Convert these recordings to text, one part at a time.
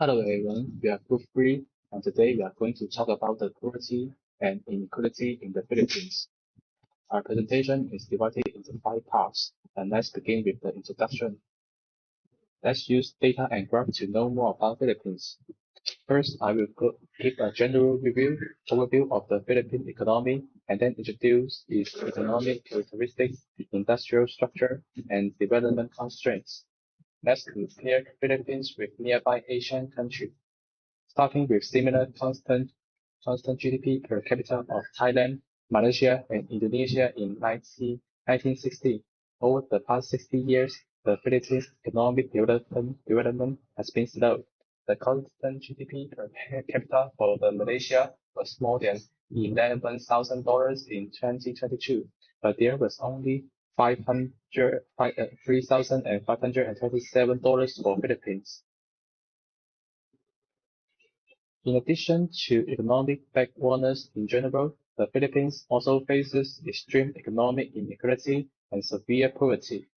Hello everyone, we are Group 3 and today we are going to talk about the poverty and inequality in the Philippines. Our presentation is divided into 5 parts and let's begin with the introduction. Let's use data and graph to know more about Philippines. First, I will give a general overview of the Philippine economy and then introduce its economic characteristics, industrial structure, and development constraints. Let's compare Philippines with nearby Asian countries. Starting with similar constant GDP per capita of Thailand, Malaysia, and Indonesia in 1960. Over the past 60 years, the Philippines' economic development has been slow. The constant GDP per capita for Malaysia was more than $11,000 in 2022, but there was only $3,527 for Philippines. In addition to economic backwardness in general, the Philippines also faces extreme economic inequality and severe poverty.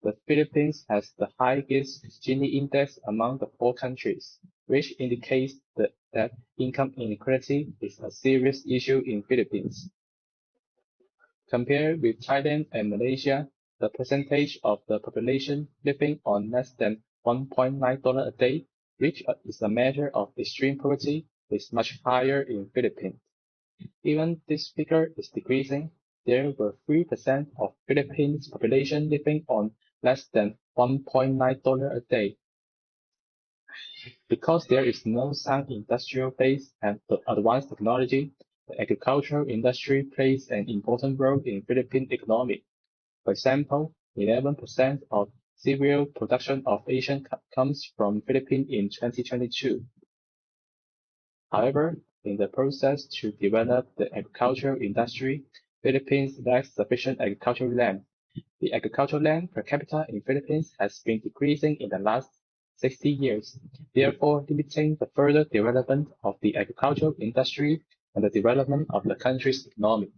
The Philippines has the highest Gini index among the 4 countries, which indicates that income inequality is a serious issue in Philippines. Compared with Thailand and Malaysia, the percentage of the population living on less than $1.9 a day, which is a measure of extreme poverty, is much higher in Philippines. Even this figure is decreasing. There were 3% of Philippines population living on less than $1.9 a day. Because there is no sound industrial base and advanced technology, the agricultural industry plays an important role in Philippine economy. For example, 11% of cereal production of Asia comes from Philippines in 2022. However, in the process to develop the agricultural industry, Philippines lacks sufficient agricultural land. The agricultural land per capita in Philippines has been decreasing in the last 60 years, therefore limiting the further development of the agricultural industry and the development of the country's economy.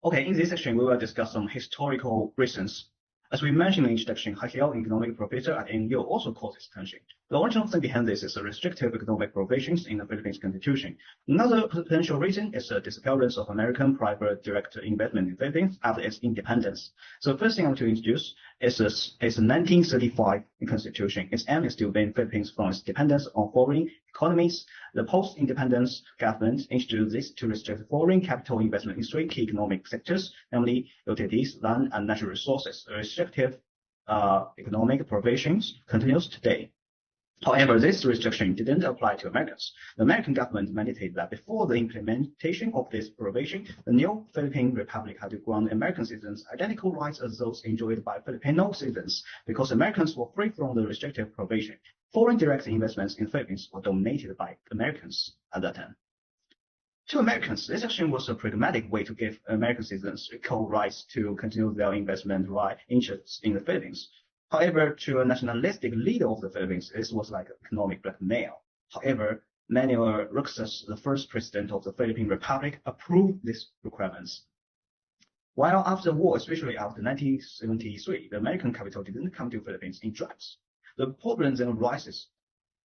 Okay, in this section, we will discuss some historical reasons. As we mentioned in the introduction, high-scale economic professor at NU also calls this attention. The original thing behind this is the restrictive economic provisions in the Philippines Constitution. Another potential reason is the disappearance of American private direct investment in the Philippines after its independence. So the first thing I want to introduce is the 1935 Constitution. Its aim is to ban Philippines from its dependence on foreign economies. The post-independence government introduced this to restrict foreign capital investment in 3 key economic sectors, namely utilities, land, and natural resources. The restrictive economic provisions continues today. However, this restriction didn't apply to Americans. The American government mandated that before the implementation of this provision, the new Philippine Republic had to grant American citizens identical rights as those enjoyed by Filipino citizens, because Americans were free from the restrictive provision. Foreign direct investments in the Philippines were dominated by Americans at that time. To Americans, this action was a pragmatic way to give American citizens equal rights to continue their investment interests in the Philippines. However, to a nationalistic leader of the Philippines, this was like economic blackmail. However, Manuel Roxas, the first president of the Philippine Republic, approved these requirements. While after the war, especially after 1973, the American capital didn't come to the Philippines in droves. The problem then arises.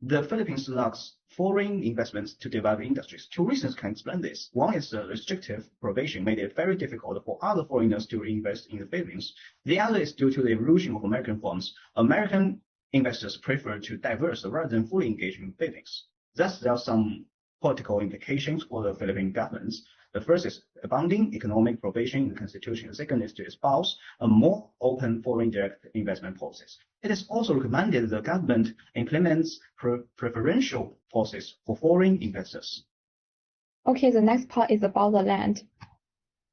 The Philippines lacks foreign investments to develop industries. 2 reasons can explain this. One is the restrictive provision made it very difficult for other foreigners to invest in the Philippines. The other is due to the evolution of American firms. American investors prefer to divest rather than fully engage in the Philippines. Thus, there are some political implications for the Philippine government. The first is abounding economic provision in the Constitution. The second is to espouse a more open foreign direct investment policies. It is also recommended the government implements preferential policies for foreign investors. Okay, the next part is about the land.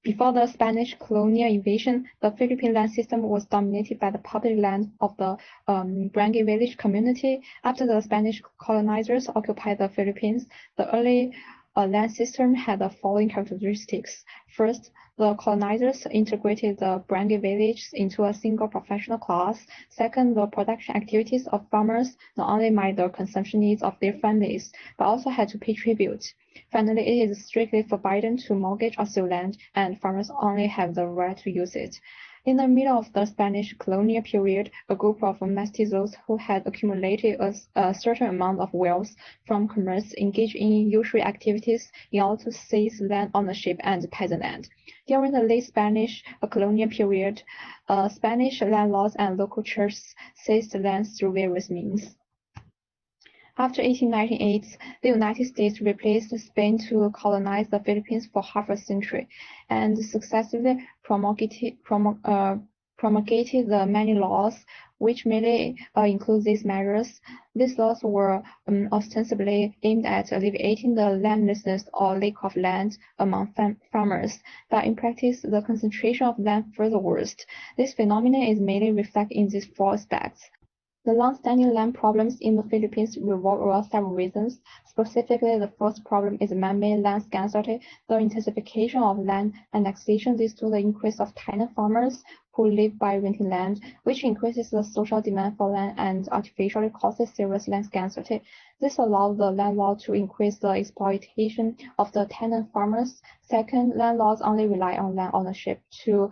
Before the Spanish colonial invasion, the Philippine land system was dominated by the public land of the Barangay village community. After the Spanish colonizers occupied the Philippines, the early land system had the following characteristics. First, the colonizers integrated the Barangay village into a single professional class. Second, the production activities of farmers not only met the consumption needs of their families, but also had to pay tribute. Finally, it is strictly forbidden to mortgage or sell land, and farmers only have the right to use it. In the middle of the Spanish colonial period, a group of mestizos who had accumulated a certain amount of wealth from commerce engaged in usury activities in order to seize land ownership and peasant land. During the late Spanish colonial period, Spanish landlords and local churches seized lands through various means. After 1898, the United States replaced Spain to colonize the Philippines for half a century, and successively promulgated the many laws which mainly include these measures. These laws were ostensibly aimed at alleviating the landlessness or lack of land among farmers, but in practice, the concentration of land further worsened. This phenomenon is mainly reflected in these four aspects. The long-standing land problems in the Philippines revolve around several reasons. Specifically, the first problem is man-made land scarcity. The intensification of land annexation leads to the increase of tenant farmers who live by renting land, which increases the social demand for land and artificially causes serious land scarcity. This allows the landlord to increase the exploitation of the tenant farmers. Second, landlords only rely on land ownership to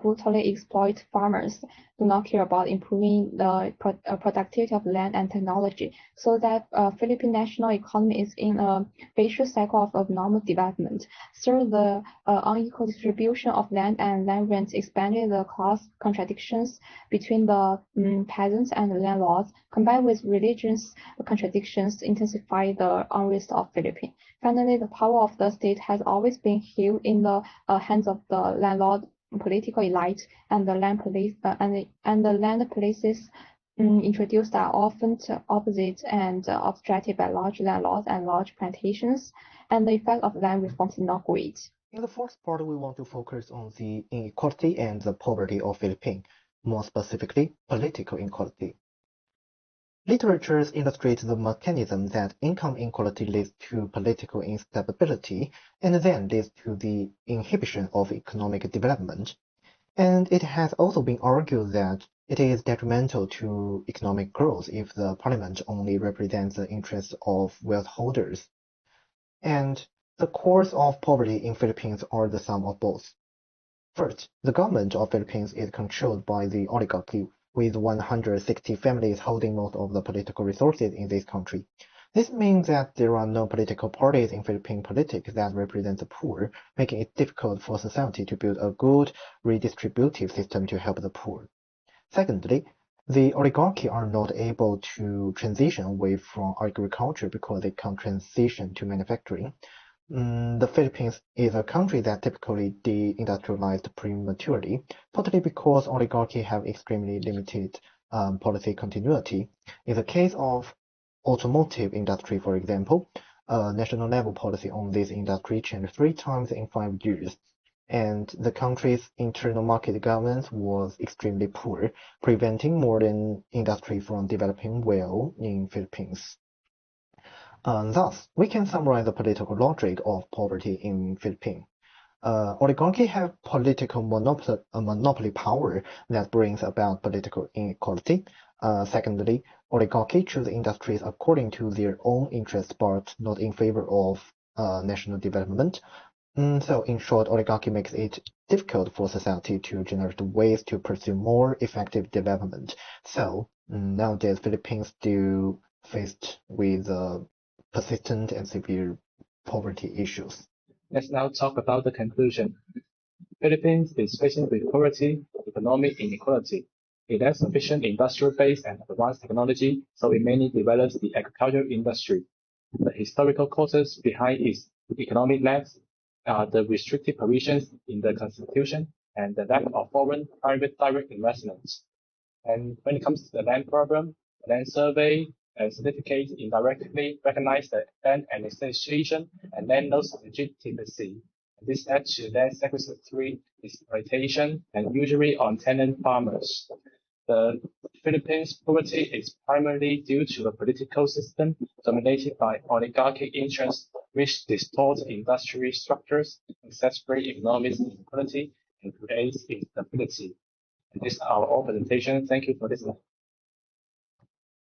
brutally exploit farmers, do not care about improving the productivity of land and technology, so that Philippine national economy is in a vicious cycle of abnormal development. Third, the unequal distribution of land and land rents expanded the class contradictions between the peasants and the landlords, combined with religious contradictions, intensify the unrest of Philippines. Finally, the power of the state has always been held in the hands of the landlord political elite, and the land police and the land policies introduced are often opposite and obstructed by large landlords and large plantations, and the effect of land reforms is not great. In the fourth part, we want to focus on the inequality and the poverty of Philippines, more specifically, political inequality. Literatures illustrate the mechanism that income inequality leads to political instability and then leads to the inhibition of economic development. And it has also been argued that it is detrimental to economic growth if the parliament only represents the interests of wealth holders. And the cause of poverty in Philippines are the sum of both. First, the government of Philippines is controlled by the oligarchy, with 160 families holding most of the political resources in this country. This means that there are no political parties in Philippine politics that represent the poor, making it difficult for society to build a good redistributive system to help the poor. Secondly, the oligarchy are not able to transition away from agriculture because they can't transition to manufacturing. The Philippines is a country that typically deindustrialized prematurely, partly because oligarchy have extremely limited policy continuity. In the case of automotive industry, for example, national level policy on this industry changed 3 times in 5 years, and the country's internal market governance was extremely poor, preventing modern industry from developing well in Philippines. Thus, we can summarize the political logic of poverty in Philippines. Oligarchy have political monopoly power that brings about political inequality. Secondly, oligarchy choose industries according to their own interests, but not in favor of national development. So, in short, oligarchy makes it difficult for society to generate ways to pursue more effective development. So, nowadays, Philippines still faced with persistent and severe poverty issues. Let's now talk about the conclusion. Philippines is facing with poverty, economic inequality. It has sufficient industrial base and advanced technology, so it mainly develops the agricultural industry. The historical causes behind its economic lags are the restrictive provisions in the constitution and the lack of foreign private direct investments. And when it comes to the land problem, the land survey and certificate indirectly recognize the land administration and landlord's legitimacy. This adds to land sequestration, exploitation, and usury on tenant farmers. The Philippines' poverty is primarily due to a political system dominated by oligarchic interests, which distort industrial structures, exacerbate economic inequality, and creates instability. And this is our all presentation. Thank you for listening.